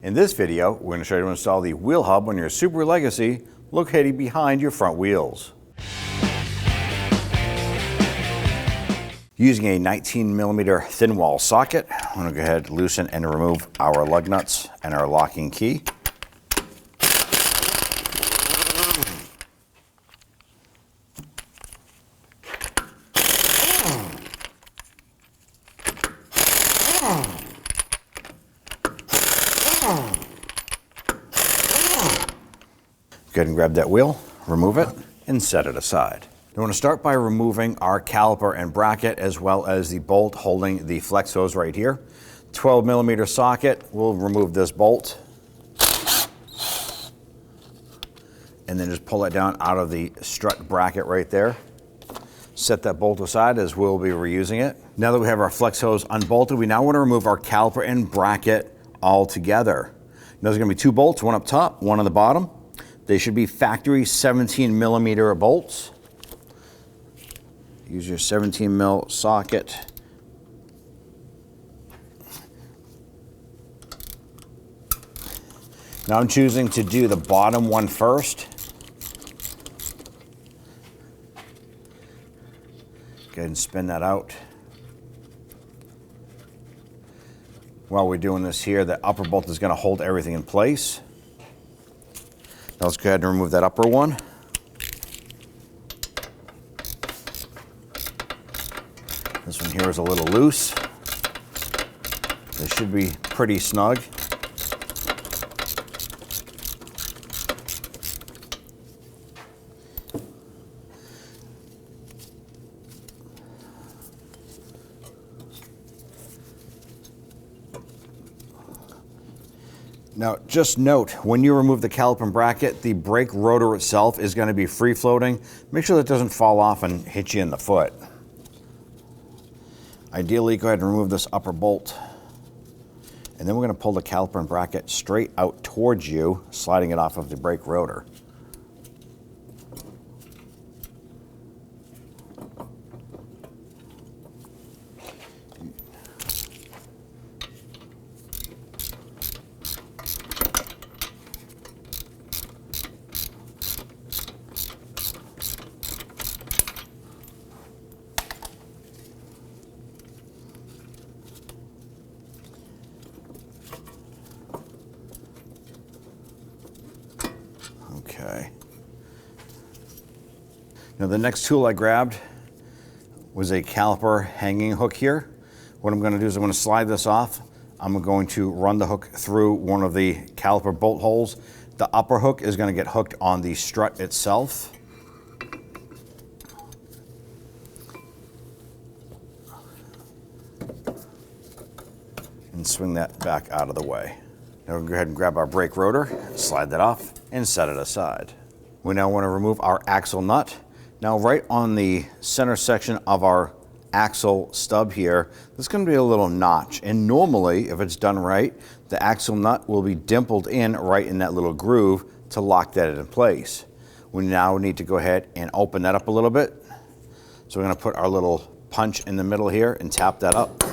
In this video, we're going to show you how to install the wheel hub on your Subaru Legacy located behind your front wheels. Using a 19mm thin wall socket, I'm going to go ahead and loosen and remove our lug nuts and our locking key. Go ahead and grab that wheel, remove it, and set it aside. We want to start by removing our caliper and bracket as well as the bolt holding the flex hose right here. 12mm socket, we'll remove this bolt. And then just pull it down out of the strut bracket right there. Set that bolt aside as we'll be reusing it. Now that we have our flex hose unbolted, we now want to remove our caliper and bracket all together. Now there's going to be two bolts, one up top, one on the bottom. They should be factory 17mm bolts. Use your 17mm socket. Now I'm choosing to do the bottom one first. Go ahead and spin that out. While we're doing this here, the upper bolt is going to hold everything in place. Now let's go ahead and remove that upper one. This one here is a little loose. This should be pretty snug. Now, just note, when you remove the caliper and bracket, the brake rotor itself is going to be free floating. Make sure that doesn't fall off and hit you in the foot. Ideally, go ahead and remove this upper bolt. And then we're going to pull the caliper and bracket straight out towards you, sliding it off of the brake rotor. Okay. Now the next tool I grabbed was a caliper hanging hook here. What I'm going to do is I'm going to slide this off. I'm going to run the hook through one of the caliper bolt holes. The upper hook is going to get hooked on the strut itself. And swing that back out of the way. Now we'll go ahead and grab our brake rotor, slide that off, and set it aside. We now want to remove our axle nut. Now right on the center section of our axle stub here, there's going to be a little notch. And normally, if it's done right, the axle nut will be dimpled in right in that little groove to lock that in place. We now need to go ahead and open that up a little bit. So we're going to put our little punch in the middle here and tap that up.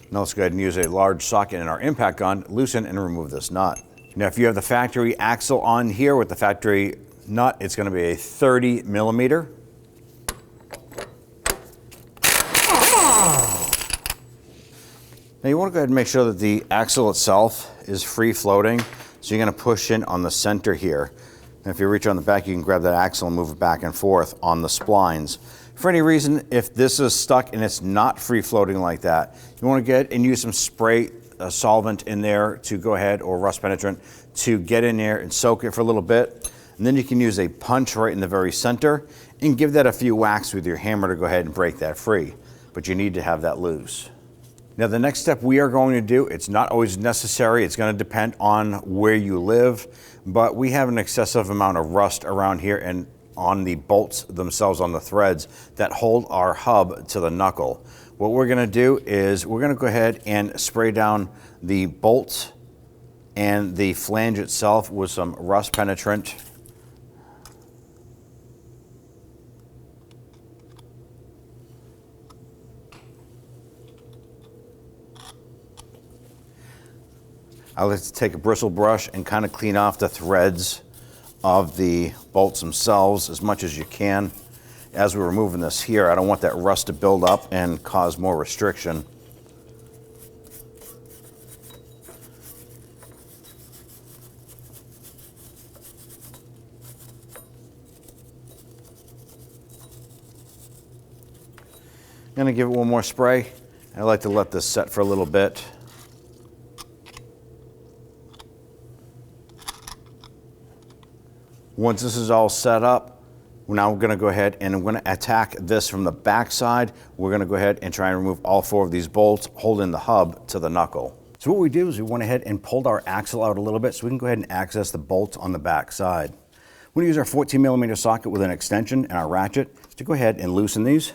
Now let's go ahead and use a large socket in our impact gun, loosen and remove this nut. Now if you have the factory axle on here with the factory nut, it's going to be a 30mm. Now you want to go ahead and make sure that the axle itself is free floating. So you're going to push in on the center here. And if you reach on the back, you can grab that axle and move it back and forth on the splines. For any reason, if this is stuck and it's not free floating like that, you want to get and use some spray solvent in there to go ahead, or rust penetrant, to get in there and soak it for a little bit. And then you can use a punch right in the very center and give that a few whacks with your hammer to go ahead and break that free. But you need to have that loose. Now the next step we are going to do, it's not always necessary, it's going to depend on where you live, but we have an excessive amount of rust around here and on the bolts themselves, on the threads that hold our hub to the knuckle. What we're going to do is we're going to go ahead and spray down the bolts and the flange itself with some rust penetrant. I like to take a bristle brush and kind of clean off the threads of the bolts themselves as much as you can. As we're removing this here, I don't want that rust to build up and cause more restriction. I'm going to give it one more spray. I like to let this set for a little bit. Once this is all set up, now we're going to go ahead and I'm going to attack this from the back side. We're going to go ahead and try and remove all 4 of these bolts holding the hub to the knuckle. So what we did is we went ahead and pulled our axle out a little bit so we can go ahead and access the bolts on the back side. We're going to use our 14mm socket with an extension and our ratchet to go ahead and loosen these.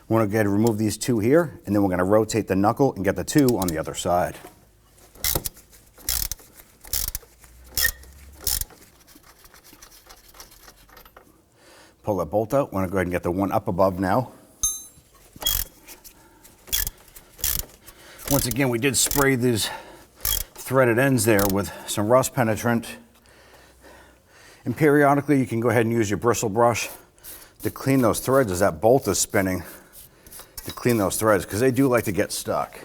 We're going to go ahead and remove these 2 here, and then we're going to rotate the knuckle and get the 2 on the other side. Pull that bolt out. We're going to go ahead and get the one up above now. Once again, we did spray these threaded ends there with some rust penetrant. And periodically, you can go ahead and use your bristle brush to clean those threads as that bolt is spinning. To clean those threads because they do like to get stuck.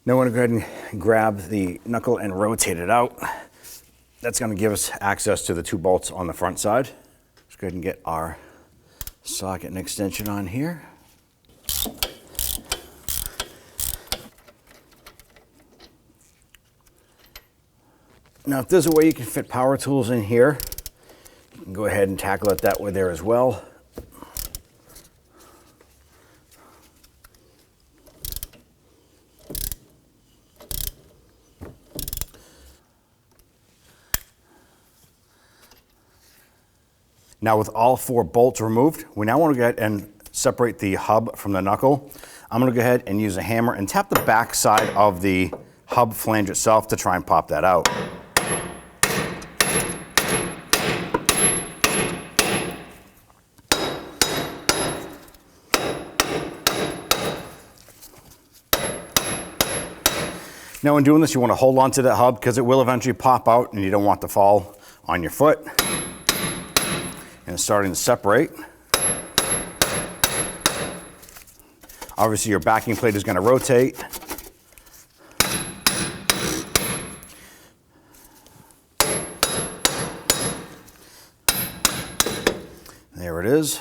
Now we're going to go ahead and grab the knuckle and rotate it out. That's going to give us access to the 2 bolts on the front side. Let's go ahead and get our socket and extension on here. Now, if there's a way you can fit power tools in here, you can go ahead and tackle it that way there as well. Now, with all 4 bolts removed, we now want to go ahead and separate the hub from the knuckle. I'm going to go ahead and use a hammer and tap the back side of the hub flange itself to try and pop that out. Now when doing this, you want to hold on to that hub because it will eventually pop out and you don't want to fall on your foot. And it's starting to separate. Obviously your backing plate is going to rotate. There it is.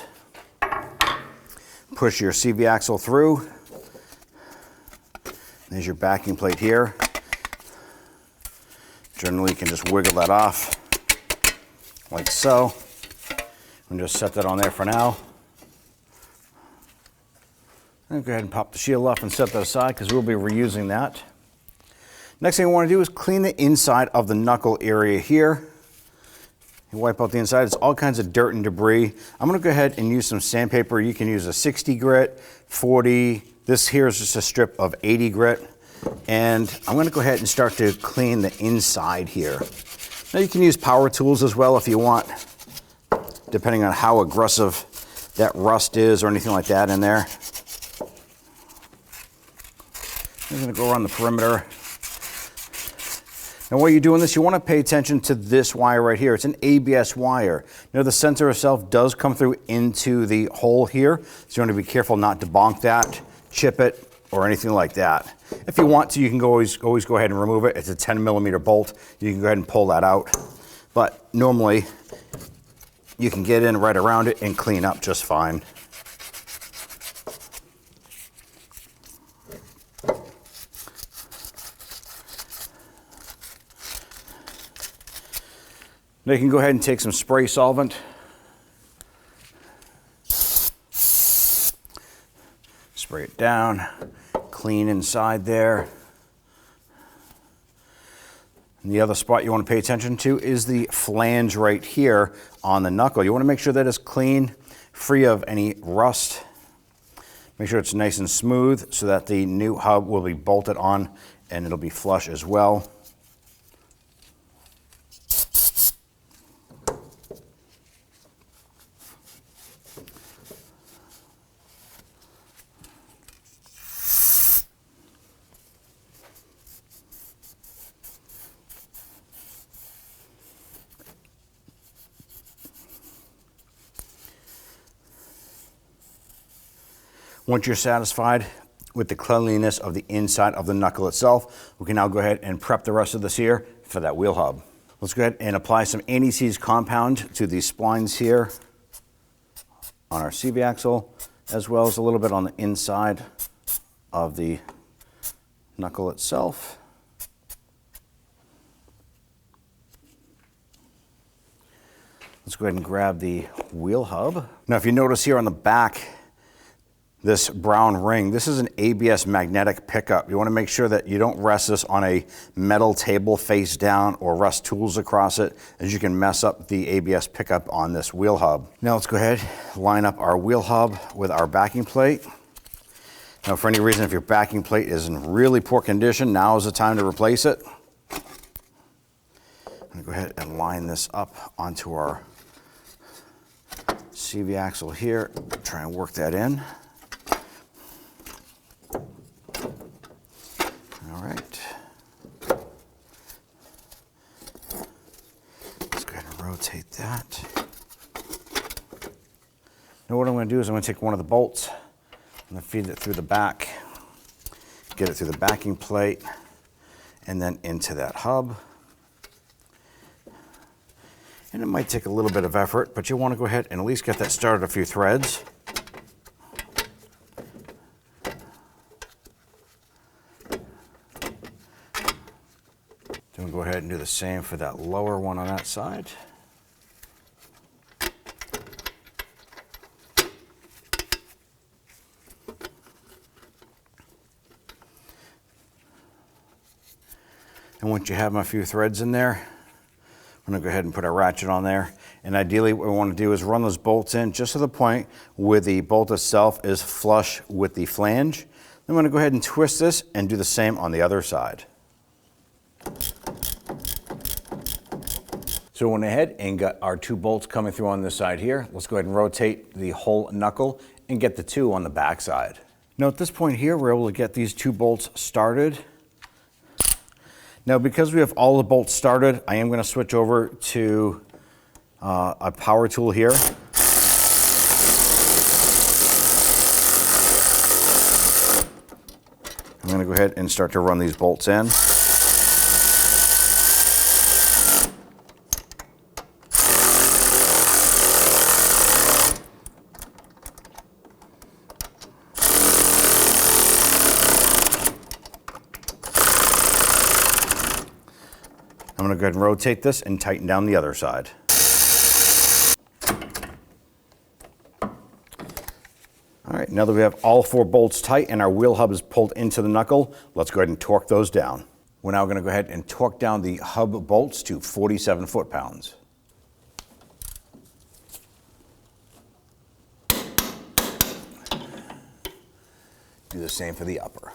Push your CV axle through. There's your backing plate here. Generally, you can just wiggle that off like so. And just set that on there for now. And go ahead and pop the shield off and set that aside because we'll be reusing that. Next thing I want to do is clean the inside of the knuckle area here. You wipe out the inside. It's all kinds of dirt and debris. I'm going to go ahead and use some sandpaper. You can use a 60 grit, 40. This here is just a strip of 80 grit. And I'm going to go ahead and start to clean the inside here. Now you can use power tools as well if you want, depending on how aggressive that rust is or anything like that in there. I'm going to go around the perimeter. Now while you're doing this, you want to pay attention to this wire right here. It's an ABS wire. Now the sensor itself does come through into the hole here, so you want to be careful not to bonk that, chip it, or anything like that. If you want to, you can always go ahead and remove it. It's a 10mm bolt. You can go ahead and pull that out. But normally, you can get in right around it and clean up just fine. Now you can go ahead and take some spray solvent. Spray it down, clean inside there. And the other spot you want to pay attention to is the flange right here on the knuckle. You want to make sure that it's clean. free of any rust. Make sure it's nice and smooth so that the new hub will be bolted on and it'll be flush as well. Once you're satisfied with the cleanliness of the inside of the knuckle itself, we can now go ahead and prep the rest of this here for that wheel hub. Let's go ahead and apply some anti-seize compound to these splines here on our CV axle, as well as a little bit on the inside of the knuckle itself. Let's go ahead and grab the wheel hub. Now, if you notice here on the back, this brown ring, this is an ABS magnetic pickup. You want to make sure that you don't rest this on a metal table face down or rest tools across it, as you can mess up the ABS pickup on this wheel hub. Now let's go ahead, line up our wheel hub with our backing plate. Now, for any reason, if your backing plate is in really poor condition, now is the time to replace it. I'm gonna go ahead and line this up onto our CV axle here. Try and work that in. All right. Let's go ahead and rotate that. Now what I'm going to do is I'm going to take one of the bolts, I'm going to feed it through the back, get it through the backing plate, and then into that hub. And it might take a little bit of effort, but you want to go ahead and at least get that started a few threads. Then we'll go ahead and do the same for that lower one on that side. And once you have a few threads in there, I'm going to go ahead and put our ratchet on there. And ideally what we want to do is run those bolts in just to the point where the bolt itself is flush with the flange. Then I'm going to go ahead and twist this and do the same on the other side. So we went ahead and got our two bolts coming through on this side here. Let's go ahead and rotate the whole knuckle and get the two on the back side. Now at this point here, we're able to get these two bolts started. Now, because we have all the bolts started, I am going to switch over to a power tool here. I'm going to go ahead and start to run these bolts in. I'm going to go ahead and rotate this and tighten down the other side. All right, now that we have all four bolts tight and our wheel hub is pulled into the knuckle, let's go ahead and torque those down. We're now going to go ahead and torque down the hub bolts to 47 foot-pounds. Do the same for the upper.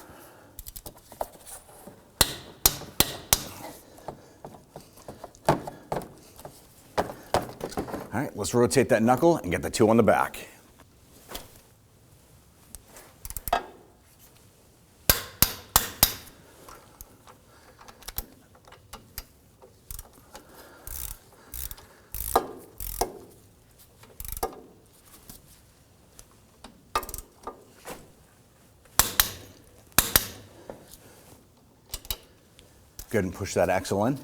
All right, let's rotate that knuckle and get the two on the back. Go ahead and push that axle in.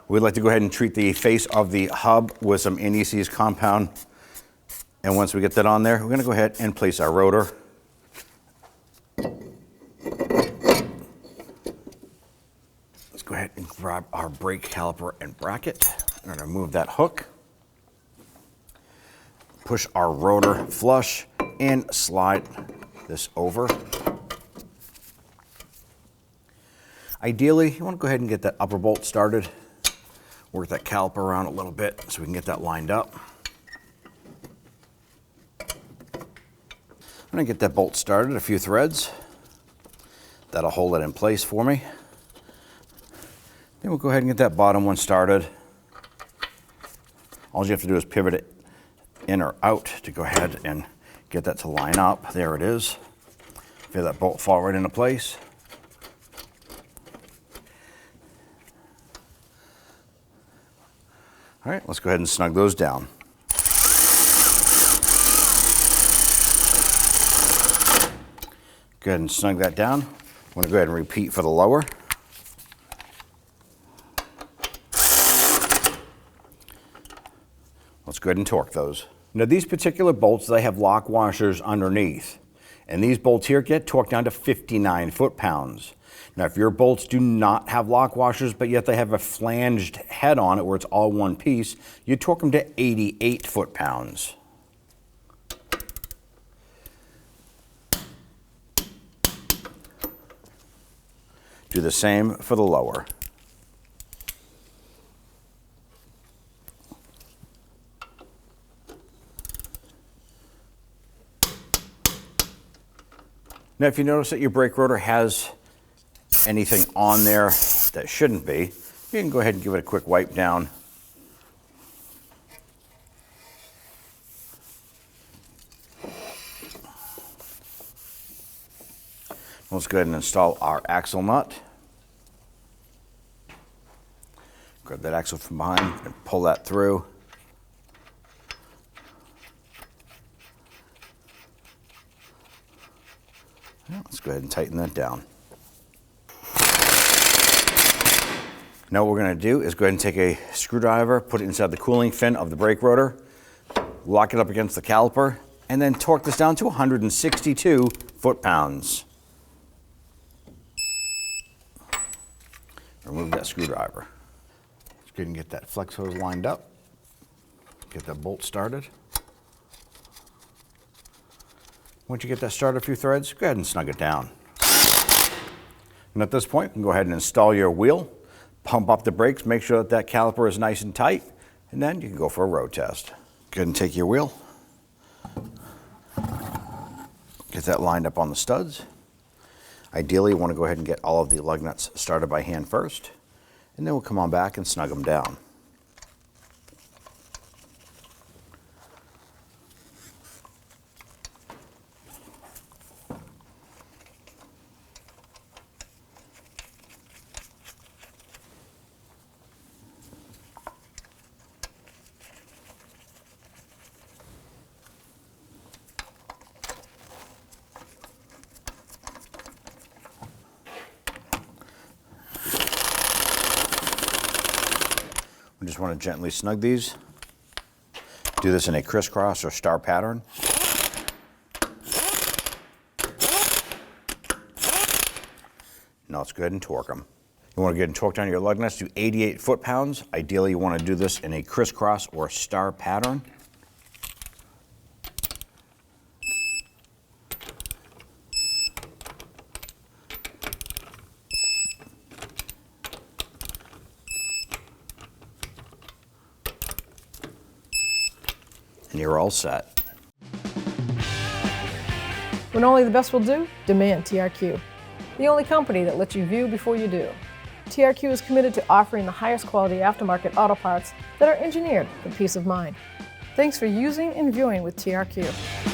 We'd like to go ahead and treat the face of the hub with some anti-seize compound. And once we get that on there, we're going to go ahead and place our rotor. Let's go ahead and grab our brake caliper and bracket. I'm going to remove that hook. Push our rotor flush and slide this over. Ideally, you want to go ahead and get that upper bolt started. Work that caliper around a little bit so we can get that lined up. going to get that bolt started, a few threads. That'll hold it in place for me. Then we'll go ahead and get that bottom one started. All you have to do is pivot it in or out to go ahead and get that to line up. There it is. Feel that bolt fall right into place. All right, let's go ahead and snug those down. Go ahead and snug that down. I'm going to go ahead and repeat for the lower. Let's go ahead and torque those. Now these particular bolts, they have lock washers underneath. And these bolts here get torqued down to 59 foot-pounds. Now if your bolts do not have lock washers, but yet they have a flanged head on it where it's all one piece, you torque them to 88 foot-pounds. Do the same for the lower. Now if you notice that your brake rotor has anything on there that shouldn't be, you can go ahead and give it a quick wipe down. Let's go ahead and install our axle nut. Grab that axle from behind and pull that through. Let's go ahead and tighten that down. Now what we're going to do is go ahead and take a screwdriver, put it inside the cooling fin of the brake rotor, lock it up against the caliper, and then torque this down to 162 foot-pounds. Remove that screwdriver. Let's go ahead and get that flex hose lined up. Get that bolt started. Once you get that started, a few threads, go ahead and snug it down. And at this point, you can go ahead and install your wheel, pump up the brakes, make sure that that caliper is nice and tight, and then you can go for a road test. Go ahead and take your wheel, get that lined up on the studs. Ideally, you want to go ahead and get all of the lug nuts started by hand first, and then we'll come on back and snug them down. We just want to gently snug these. Do this in a crisscross or star pattern. Now let's go ahead and torque them. You want to get and torque down your lug nuts to 88 foot-pounds. Ideally, you want to do this in a crisscross or star pattern. And you're all set. When only the best will do, demand TRQ. The only company that lets you view before you do. TRQ is committed to offering the highest quality aftermarket auto parts that are engineered for peace of mind. Thanks for using and viewing with TRQ.